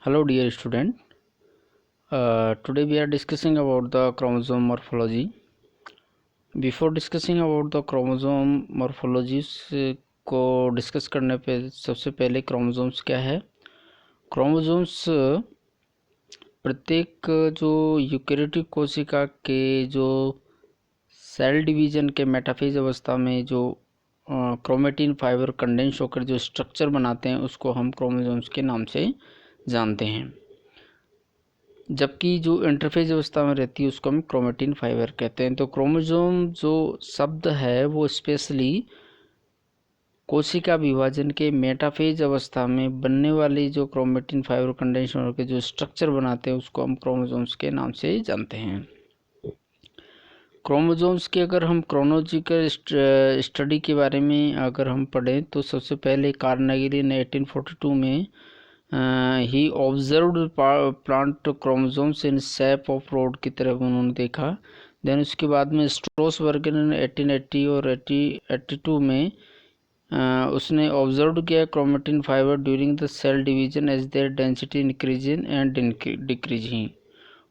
Hello dear student, today we are discussing about the chromosome morphology. Before discussing about the chromosome morphologies को discuss करने पे सबसे पहले chromosomes क्या है। क्रोमोसोम्स प्रत्येक जो यूकेरियोटिक कोशिका के जो सेल डिवीजन के मेटाफेज अवस्था में जो क्रोमेटिन फाइबर कंडेंस होकर जो स्ट्रक्चर बनाते हैं उसको हम क्रोमोसोम्स के नाम से जानते हैं, जबकि जो इंटरफेज अवस्था में रहती है उसको हम क्रोमेटिन फाइबर कहते हैं। तो क्रोमोसोम जो शब्द है वो स्पेशली कोशिका विभाजन के मेटाफेज अवस्था में बनने वाली जो क्रोमेटिन फाइबर कंडेंशन के जो स्ट्रक्चर बनाते हैं उसको हम क्रोमोसोम्स के नाम से जानते हैं। क्रोमोसोम्स की अगर हम क्रोनोलॉजिकल स्टडी के बारे में अगर हम पढ़ें तो सबसे पहले कार्नेगी ने 1842 में ही observed plant chromosomes in shape of rod की तरफ उन्होंने देखा। देन उसके बाद में स्ट्रोसबर्गर ने 1880 और 1882 में उसने ऑब्जर्व किया chromatin fibre during the cell division as their density increasing and decreasing.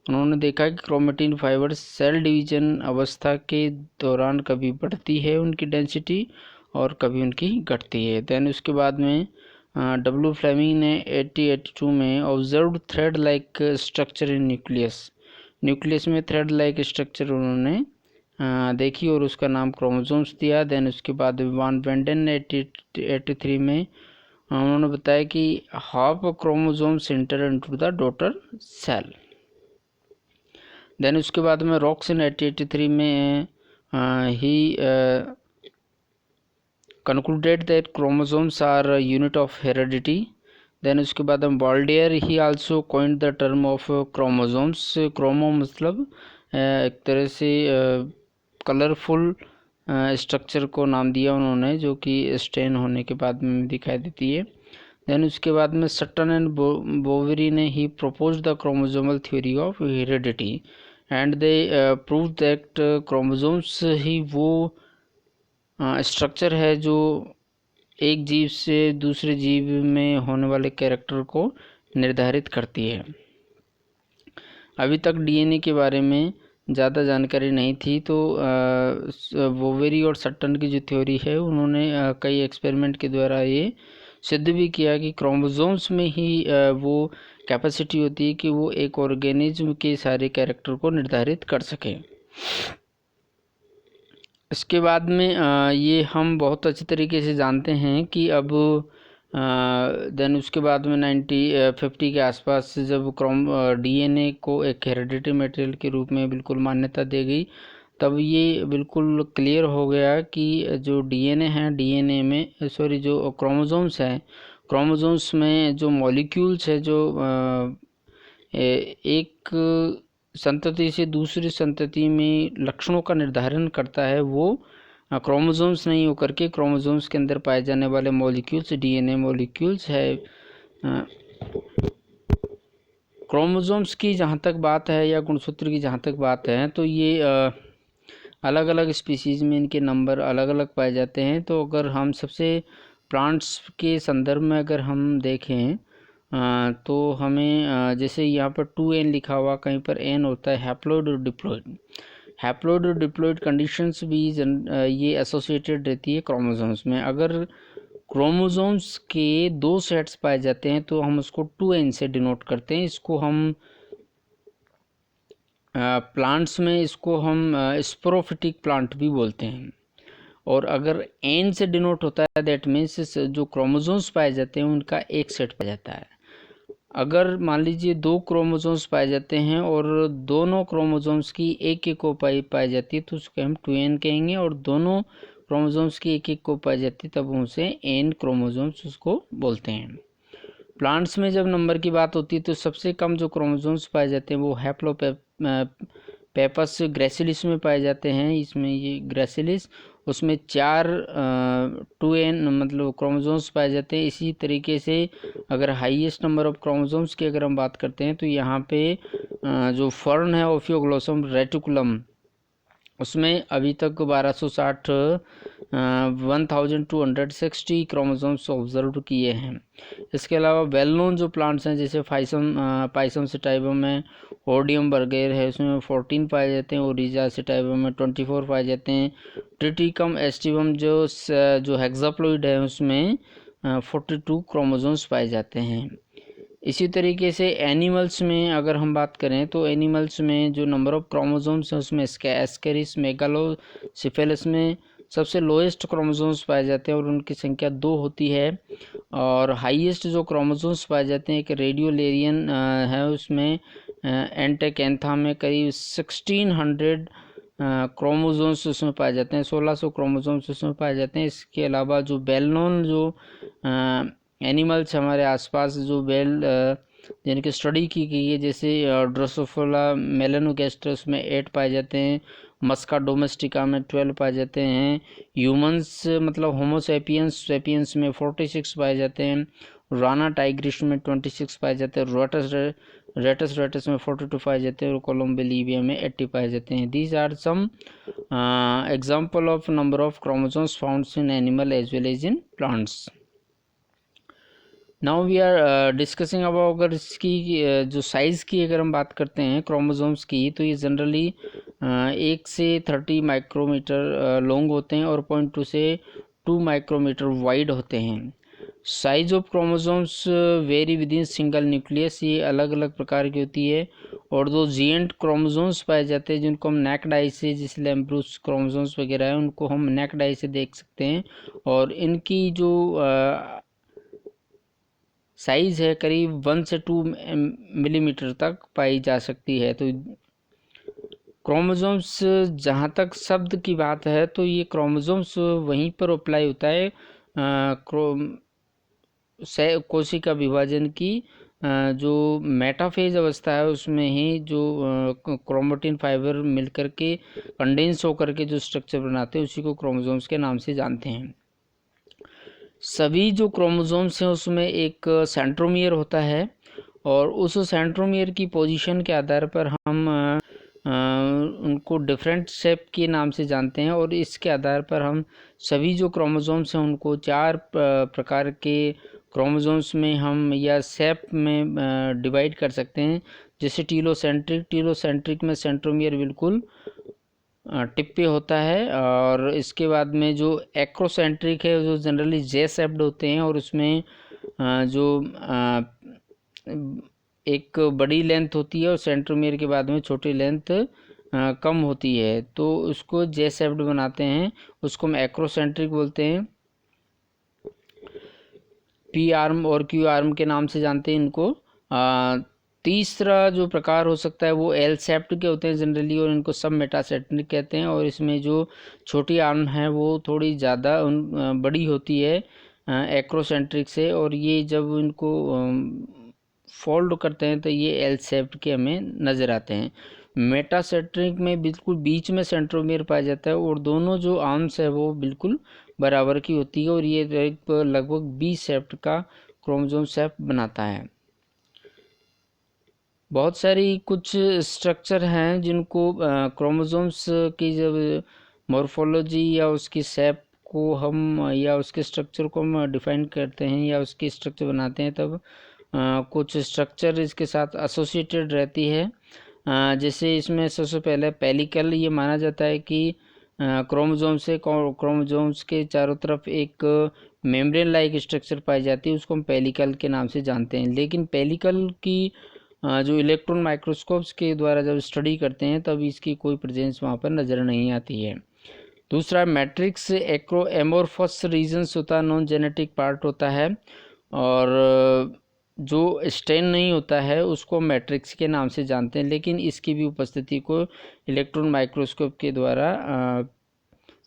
उन्होंने देखा कि क्रोमेटिन फाइबर सेल डिवीजन अवस्था के दौरान कभी बढ़ती है उनकी डेंसिटी और कभी उनकी घटती है। देन उसके बाद में डब्ल्यू फ्लेमिंग ने 1882 में observed thread like structure in nucleus में थ्रेड लाइक स्ट्रक्चर उन्होंने देखी और उसका नाम क्रोमोसोम्स दिया। देन उसके बाद वान वेंडेन ने 1883 में उन्होंने बताया कि half chromosomes enter into the daughter cell. Then उसके बाद में रॉक्स इन 1883 में ही concluded that chromosomes are a unit of heredity. Then उसके बाद हम बॉल्डियर ही also coined the term of chromosomes. Chromo मतलब एक तरह से कलरफुल स्ट्रक्चर को नाम दिया उन्होंने, जो कि स्टेन होने के बाद में दिखाई देती है। देन उसके बाद में सट्टन एंड बोवेरी ने ही proposed the chromosomal theory of heredity and they proved that chromosomes ही वो स्ट्रक्चर है जो एक जीव से दूसरे जीव में होने वाले कैरेक्टर को निर्धारित करती है। अभी तक डीएनए के बारे में ज़्यादा जानकारी नहीं थी, तो बोवेरी और सट्टन की जो थ्योरी है उन्होंने कई एक्सपेरिमेंट के द्वारा ये सिद्ध भी किया कि क्रोमोसोम्स में ही वो कैपेसिटी होती है कि वो एक ऑर्गेनिज्म के सारे कैरेक्टर को निर्धारित कर सके। इसके बाद में ये हम बहुत अच्छी तरीके से जानते हैं कि अब देन उसके बाद में 1950 के आसपास जब डीएनए को एक हेरिडिटरी मटेरियल के रूप में बिल्कुल मान्यता दी गई, तब ये बिल्कुल क्लियर हो गया कि जो डीएनए है, डीएनए में जो क्रोमोसोम्स हैं, क्रोमोसोम्स में जो मॉलिक्यूल्स है जो एक संतति से दूसरी संतति में लक्षणों का निर्धारण करता है, वो क्रोमोसोम्स नहीं होकर के क्रोमोसोम्स के अंदर पाए जाने वाले मॉलिक्यूल्स डीएनए मॉलिक्यूल्स है। क्रोमोसोम्स की जहाँ तक बात है या गुणसूत्र की जहाँ तक बात है, तो ये अलग अलग स्पीसीज़ में इनके नंबर अलग अलग पाए जाते हैं। तो अगर हम सबसे प्लांट्स के संदर्भ में अगर हम देखें तो हमें जैसे यहाँ पर 2n लिखा हुआ, कहीं पर n होता है हैप्लॉइड और डिप्लॉइड। हैप्लॉइड और डिप्लॉइड कंडीशंस भी ये एसोसिएटेड रहती है क्रोमोसोम्स में। अगर क्रोमोसोम्स के 2 सेट्स पाए जाते हैं तो हम उसको 2n से डिनोट करते हैं। इसको हम प्लांट्स में इसको हम स्पोरोफिटिक प्लांट भी बोलते हैं। और अगर n से डिनोट होता है दैट मीन्स जो क्रोमोसोम्स पाए जाते हैं उनका एक सेट पाया जाता है। अगर मान लीजिए 2 क्रोमोसोम्स पाए जाते हैं और दोनों क्रोमोसोम्स की एक एक कॉपी पाई जाती है तो उसको हम 2n कहेंगे, और दोनों क्रोमोसोम्स की एक एक कॉपी पाई जाती है तब उसे n क्रोमोसोम्स उसको बोलते हैं। प्लांट्स में जब नंबर की बात होती है तो सबसे कम जो क्रोमोसोम्स पाए जाते हैं वो हैप्लोपेपस ग्रेसिलिस में पाए जाते हैं। इसमें ये ग्रेसिलिस, उसमें 4 2n मतलब क्रोमोसोम्स पाए जाते हैं। इसी तरीके से अगर हाईएस्ट नंबर ऑफ क्रोमोसोम्स की अगर हम बात करते हैं तो यहाँ पे जो फर्न है ओफियोग्लोसम रेटिकुलम, उसमें अभी तक 1260 1260 क्रोमोसोम्स ऑब्जर्व किए हैं। इसके अलावा वेल नोन जो प्लांट्स हैं जैसे पाइसम सेटाइवम है, ओडियम वगैरह है, उसमें 14 पाए जाते हैं, ओरिजा सेटाइवम में 24 पाए जाते हैं। ट्रिटिकम एस्टिवम जो हेक्साप्लॉइड है उसमें 42 क्रोमोसोम्स पाए जाते हैं। इसी तरीके से एनिमल्स में अगर हम बात करें तो एनिमल्स में जो नंबर ऑफ क्रोमोसोम्स हैं उसमें एस्केरिस मेगालोसिफेलस में सबसे लोएस्ट क्रोमोसोम्स पाए जाते हैं और उनकी संख्या 2 होती है। और हाईएस्ट जो क्रोमोसोम्स पाए जाते हैं एक रेडियोलेरियन है, उसमें एंटेकेंथा में करीब 1600 क्रोमोसोम्स उसमें पाए जाते हैं, 1600 क्रोमोसोम्स उसमें पाए जाते हैं। इसके अलावा जो वेल नोन जो एनिमल्स हमारे आसपास जो जिनकी स्टडी की गई है जैसे ड्रोसोफिला मेलानोगास्टरस में 8 पाए जाते हैं, मस्का डोमेस्टिका में 12 पाए जाते हैं, ह्यूमंस मतलब होमोसेपियंस में 46 पाए जाते हैं, राना टाइग्रिस में 26 पाए जाते हैं, रेटस में 42 पाए जाते हैं और कोलम्बेलिविया में 80 पाए जाते हैं। These are some example of number of chromosomes found in animal as well as in plants. Now we are discussing about अगर इसकी जो साइज़ की अगर हम बात करते हैं क्रोमोसोम्स की तो ये जनरली 1 से 30 माइक्रोमीटर लॉन्ग होते हैं और 0.2 से 2 माइक्रोमीटर वाइड होते हैं। Size of chromosomes very with in single nucleus, ये अलग अलग प्रकार की होती है। और जो जीएंट क्रोमोसोम्स पाए जाते हैं जिनको हम नेक्ड आई से, जैसे लैम्ब्रूस क्रोमोसोम्स वगैरह है उनको हम नेक्ड आई से देख सकते हैं और इनकी जो साइज़ है करीब 1 से 2 मिलीमीटर तक पाई जा सकती है। तो क्रोमोसोम्स जहाँ तक शब्द की बात है तो ये क्रोमोसोम्स वहीं पर अप्लाई होता है कोशिका विभाजन की जो मेटाफेज अवस्था है उसमें ही जो क्रोमेटिन फाइबर मिलकर के कंडेंस होकर के जो स्ट्रक्चर बनाते हैं उसी को क्रोमोसोम्स के नाम से जानते हैं। सभी जो क्रोमोसोम्स हैं उसमें एक सेंट्रोमियर होता है और उस सेंट्रोमियर की पोजीशन के आधार पर हम उनको डिफरेंट शेप के नाम से जानते हैं और इसके आधार पर हम सभी जो क्रोमोसोम्स हैं उनको 4 प्रकार के क्रोमोसोम्स में हम या शेप में डिवाइड कर सकते हैं। जैसे टीलोसेंट्रिक में सेंट्रोमियर बिल्कुल टिप पे होता है और इसके बाद में जो एक्रोसेंट्रिक है जो जनरली जे शेप्ड होते हैं और उसमें जो एक बड़ी लेंथ होती है और सेंट्रोमियर के बाद में छोटी लेंथ कम होती है तो उसको जे शेप्ड बनाते हैं, उसको हम एक्रोसेंट्रिक बोलते हैं। पी आर्म और क्यू आर्म के नाम से जानते हैं इनको। तीसरा जो प्रकार हो सकता है वो एल शेप्ड के होते हैं जनरली और इनको सब मेटासेंट्रिक कहते हैं और इसमें जो छोटी आर्म है वो थोड़ी ज़्यादा बड़ी होती है एक्रोसेंट्रिक से और ये जब इनको फोल्ड करते हैं तो ये एल शेप्ड के हमें नज़र आते हैं। मेटासेंट्रिक में बिल्कुल बीच में सेंट्रोमियर पाया जाता है और दोनों जो आर्म्स है वो बिल्कुल बराबर की होती है और ये लगभग बी शेप्ड का क्रोमोसोम शेप बनाता है। बहुत सारी कुछ स्ट्रक्चर हैं जिनको क्रोमोसोम्स की जब मॉर्फोलॉजी या उसकी शेप को हम या उसके स्ट्रक्चर को हम डिफाइन करते हैं या उसकी स्ट्रक्चर बनाते हैं तब कुछ स्ट्रक्चर इसके साथ एसोसिएटेड रहती है। जैसे इसमें सबसे पहले पेलिकल, ये माना जाता है कि क्रोमोसोम्स के चारों तरफ एक मेम्ब्रेन लाइक स्ट्रक्चर पाई जाती है, उसको हम पेलिकल के नाम से जानते हैं। लेकिन पेलिकल की जो इलेक्ट्रॉन माइक्रोस्कोप्स के द्वारा जब स्टडी करते हैं तब इसकी कोई प्रेजेंस वहाँ पर नज़र नहीं आती है। दूसरा मैट्रिक्स एमोर्फस रीजन्स होता है, नॉन जेनेटिक पार्ट होता है और जो स्टेन नहीं होता है उसको मैट्रिक्स के नाम से जानते हैं, लेकिन इसकी भी उपस्थिति को इलेक्ट्रॉन माइक्रोस्कोप के द्वारा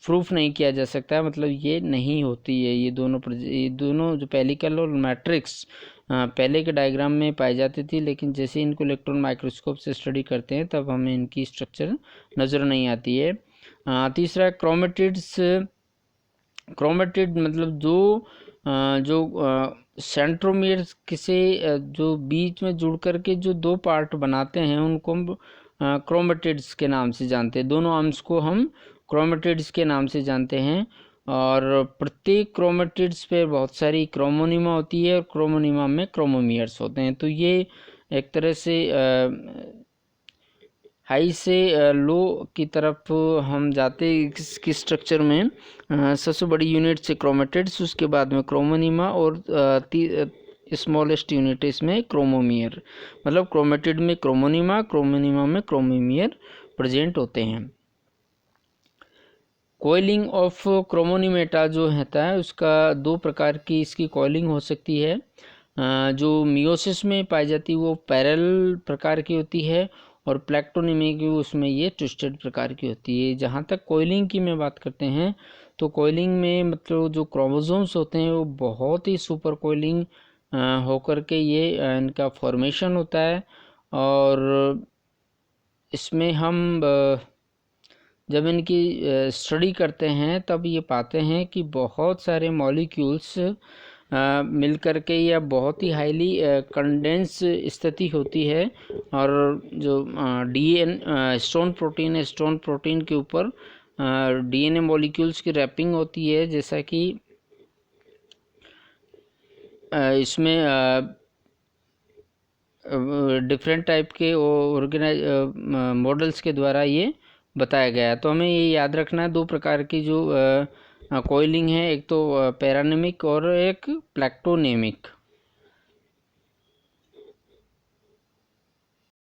प्रूफ नहीं किया जा सकता है, मतलब ये नहीं होती है। ये दोनों जो पेलिकल और मैट्रिक्स पहले के डायग्राम में पाई जाती थी, लेकिन जैसे इनको इलेक्ट्रॉन माइक्रोस्कोप से स्टडी करते हैं तब हमें इनकी स्ट्रक्चर नज़र नहीं आती है। तीसरा क्रोमेटिड मतलब जो सेंट्रोमियर से जो बीच में जुड़ करके जो 2 पार्ट बनाते हैं उनको हम क्रोमेटिड्स के नाम से जानते हैं। दोनों आर्म्स को हम क्रोमेटिड्स के नाम से जानते हैं और प्रत्येक क्रोमेटिड्स पे बहुत सारी क्रोमोनिमा होती है और क्रोमोनिमा में क्रोमोमियर्स होते हैं। तो ये एक तरह से हाई से लो की तरफ हम जाते इसकी स्ट्रक्चर में। सबसे बड़ी यूनिट से क्रोमेटिड्स, उसके बाद में क्रोमोनिमा और स्मॉलेस्ट यूनिट इसमें क्रोमोमियर, मतलब क्रोमेटिड में क्रोमोनिमा, क्रोमोनिमा में क्रोमोमियर प्रेजेंट होते हैं। कॉइलिंग ऑफ क्रोमोनिमेटा जो होता है उसका दो प्रकार की इसकी कॉइलिंग हो सकती है। जो मियोसिस में पाई जाती है वो पैरेलल प्रकार की होती है और प्लेक्टोनिमी की उसमें ये ट्विस्टेड प्रकार की होती है। जहाँ तक कॉइलिंग की मैं बात करते हैं तो कॉइलिंग में मतलब जो क्रोमोसोम्स होते हैं वो बहुत ही सुपर कॉइलिंग होकर के ये इनका फॉर्मेशन होता है। और इसमें हम जब इनकी स्टडी करते हैं तब ये पाते हैं कि बहुत सारे मॉलिक्यूल्स मिल कर के या बहुत ही हाईली कंडेंस स्थिति होती है। और जो डीएन स्टोन प्रोटीन है, स्टोन प्रोटीन के ऊपर डीएनए मॉलिक्यूल्स की रैपिंग होती है। जैसा कि इसमें डिफरेंट टाइप के मॉडल्स के द्वारा ये बताया गया है। तो हमें ये याद रखना है दो प्रकार की जो कॉइलिंग है, एक तो पैरानेमिक और एक प्लेक्टोनेमिक।